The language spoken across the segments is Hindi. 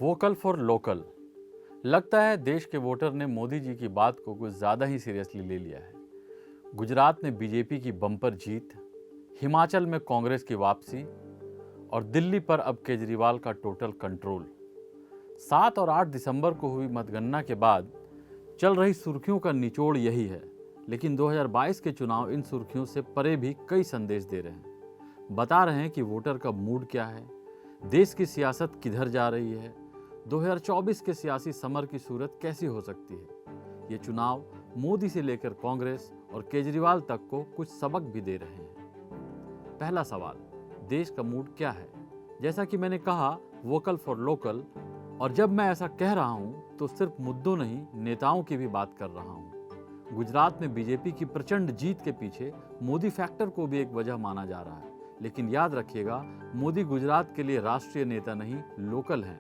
Vocal for local. लगता है देश के वोटर ने मोदी जी की बात को कुछ ज़्यादा ही सीरियसली ले लिया है। गुजरात में बीजेपी की बम्पर जीत, हिमाचल में कांग्रेस की वापसी और दिल्ली पर अब केजरीवाल का टोटल कंट्रोल। 7 और 8 दिसंबर को हुई मतगणना के बाद चल रही सुर्खियों का निचोड़ यही है, लेकिन 2022 के चुनाव इन सुर्खियों से परे भी कई संदेश दे रहे हैं। बता रहे हैं कि वोटर का मूड क्या है, देश की सियासत किधर जा रही है, 2024 के सियासी समर की सूरत कैसी हो सकती है। ये चुनाव मोदी से लेकर कांग्रेस और केजरीवाल तक को कुछ सबक भी दे रहे हैं। पहला सवाल, देश का मूड क्या है? जैसा कि मैंने कहा, वोकल फॉर लोकल, और जब मैं ऐसा कह रहा हूं तो सिर्फ मुद्दों नहीं, नेताओं की भी बात कर रहा हूं। गुजरात में बीजेपी की प्रचंड जीत के पीछे मोदी फैक्टर को भी एक वजह माना जा रहा है, लेकिन याद रखिएगा, मोदी गुजरात के लिए राष्ट्रीय नेता नहीं, लोकल हैं।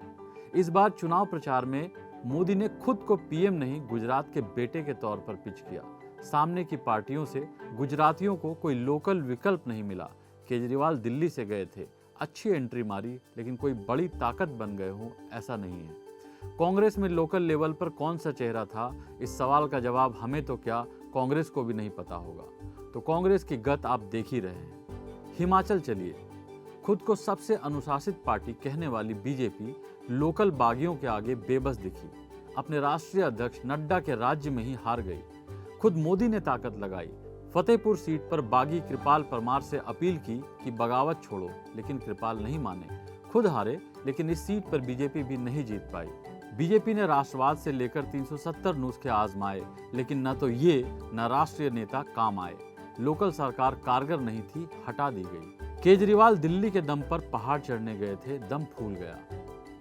इस बार चुनाव प्रचार में मोदी ने खुद को पीएम नहीं, गुजरात के बेटे के तौर पर पिच किया। सामने की पार्टियों से गुजरातियों को कोई लोकल विकल्प नहीं मिला। केजरीवाल दिल्ली से गए थे, अच्छी एंट्री मारी, लेकिन कोई बड़ी ताकत बन गए हों ऐसा नहीं है। कांग्रेस में लोकल लेवल पर कौन सा चेहरा था, इस सवाल का जवाब हमें तो क्या, कांग्रेस को भी नहीं पता होगा। तो कांग्रेस की गत आप देख ही रहे हैं। हिमाचल चलिए, खुद को सबसे अनुशासित पार्टी कहने वाली बीजेपी लोकल बागियों के आगे बेबस दिखी। अपने राष्ट्रीय अध्यक्ष नड्डा के राज्य में ही हार गई। खुद मोदी ने ताकत लगाई। फतेहपुर सीट पर बागी कृपाल परमार से अपील की कि बगावत छोड़ो, लेकिन कृपाल नहीं माने, खुद हारे। लेकिन इस सीट पर बीजेपी भी नहीं जीत पाई। बीजेपी ने राष्ट्रवाद से लेकर 370 नुस्खे आजमाए, लेकिन न तो ये न राष्ट्रीय नेता काम आए। लोकल सरकार कारगर नहीं थी, हटा दी गई। केजरीवाल दिल्ली के दम पर पहाड़ चढ़ने गए थे, दम फूल गया।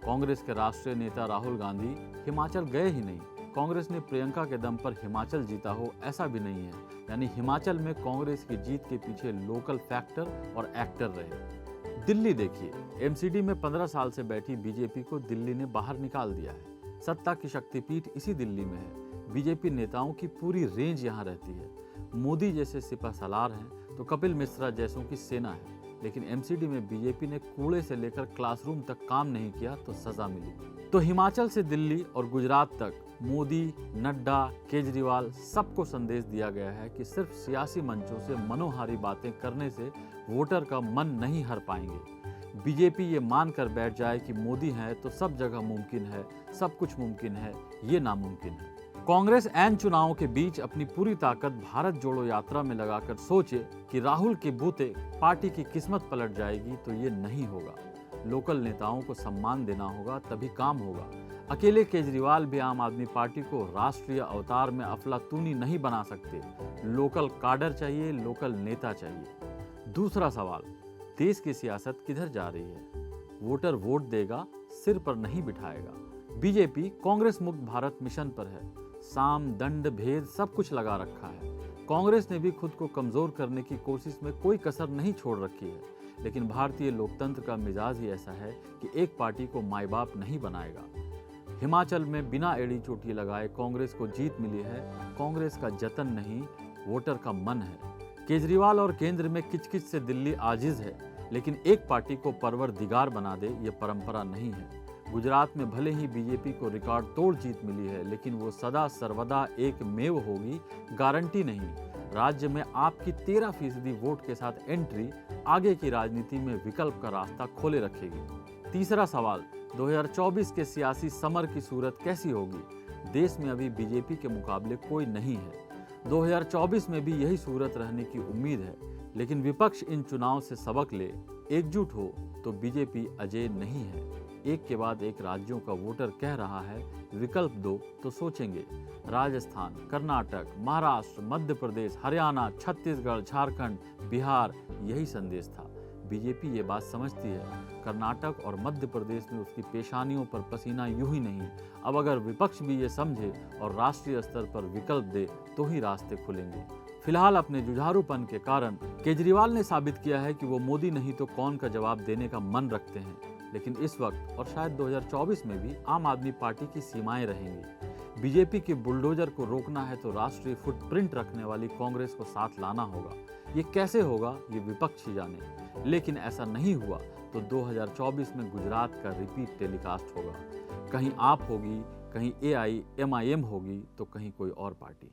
कांग्रेस के राष्ट्रीय नेता राहुल गांधी हिमाचल गए ही नहीं। कांग्रेस ने प्रियंका के दम पर हिमाचल जीता हो ऐसा भी नहीं है। यानी हिमाचल में कांग्रेस की जीत के पीछे लोकल फैक्टर और एक्टर रहे। दिल्ली देखिए, एमसीडी में 15 साल से बैठी बीजेपी को दिल्ली ने बाहर निकाल दिया है। सत्ता की शक्तिपीठ इसी दिल्ली में है। बीजेपी नेताओं की पूरी रेंज यहाँ रहती है। मोदी जैसे सिपहसालार हैं तो कपिल मिश्रा जैसों की सेना है। लेकिन एमसीडी में बीजेपी ने कूड़े से लेकर क्लासरूम तक काम नहीं किया तो सजा मिली। तो हिमाचल से दिल्ली और गुजरात तक मोदी, नड्डा, केजरीवाल सबको संदेश दिया गया है कि सिर्फ सियासी मंचों से मनोहारी बातें करने से वोटर का मन नहीं हर पाएंगे। बीजेपी ये मानकर बैठ जाए कि मोदी है तो सब जगह मुमकिन है, सब कुछ मुमकिन है, ये नामुमकिन है। कांग्रेस ऐन चुनावों के बीच अपनी पूरी ताकत भारत जोड़ो यात्रा में लगाकर सोचे कि राहुल के बूते पार्टी की किस्मत पलट जाएगी, तो ये नहीं होगा। लोकल नेताओं को सम्मान देना होगा, तभी काम होगा। अकेले केजरीवाल भी आम आदमी पार्टी को राष्ट्रीय अवतार में अफलातूनी नहीं बना सकते। लोकल काडर चाहिए, लोकल नेता चाहिए। दूसरा सवाल, देश की सियासत किधर जा रही है? वोटर वोट देगा, सिर पर नहीं बिठाएगा। बीजेपी कांग्रेस मुक्त भारत मिशन पर है। साम, दंड, भेद सब कुछ लगा रखा है। कांग्रेस ने भी खुद को कमजोर करने की कोशिश में कोई कसर नहीं छोड़ रखी है। लेकिन भारतीय लोकतंत्र का मिजाज ही ऐसा है कि एक पार्टी को माई बाप नहीं बनाएगा। हिमाचल में बिना एड़ी चोटी लगाए कांग्रेस को जीत मिली है। कांग्रेस का जतन नहीं, वोटर का मन है। केजरीवाल और केंद्र में किचकिच से दिल्ली आजिज है, लेकिन एक पार्टी को परवरदिगार बना दे, ये परंपरा नहीं है। गुजरात में भले ही बीजेपी को रिकॉर्ड तोड़ जीत मिली है, लेकिन वो सदा सर्वदा एक मेव होगी, गारंटी नहीं। राज्य में आपकी 13% वोट के साथ एंट्री आगे की राजनीति में विकल्प का रास्ता खोले रखेगी। तीसरा सवाल, 2024 के सियासी समर की सूरत कैसी होगी? देश में अभी बीजेपी के मुकाबले कोई नहीं है। 2024 में भी यही सूरत रहने की उम्मीद है, लेकिन विपक्ष इन चुनाव से सबक ले, एकजुट हो तो बीजेपी अजेय नहीं है। एक के बाद एक राज्यों का वोटर कह रहा है विकल्प दो तो सोचेंगे। राजस्थान, कर्नाटक, महाराष्ट्र, मध्य प्रदेश, हरियाणा, छत्तीसगढ़, झारखंड, बिहार, यही संदेश था। बीजेपी ये बात समझती है। कर्नाटक और मध्य प्रदेश में उसकी पेशानियों पर पसीना यूं ही नहीं। अब अगर विपक्ष भी ये समझे और राष्ट्रीय स्तर पर विकल्प दे तो ही रास्ते खुलेंगे। फिलहाल अपने जुझारूपन के कारण केजरीवाल ने साबित किया है कि वो मोदी नहीं तो कौन का जवाब देने का मन रखते हैं। लेकिन इस वक्त और शायद 2024 में भी आम आदमी पार्टी की सीमाएं रहेंगी। बीजेपी के बुलडोजर को रोकना है तो राष्ट्रीय फुटप्रिंट रखने वाली कांग्रेस को साथ लाना होगा। ये कैसे होगा, ये विपक्ष ही जाने। लेकिन ऐसा नहीं हुआ तो 2024 में गुजरात का रिपीट टेलीकास्ट होगा। कहीं आप होगी, कहीं AIMIM होगी, तो कहीं कोई और पार्टी।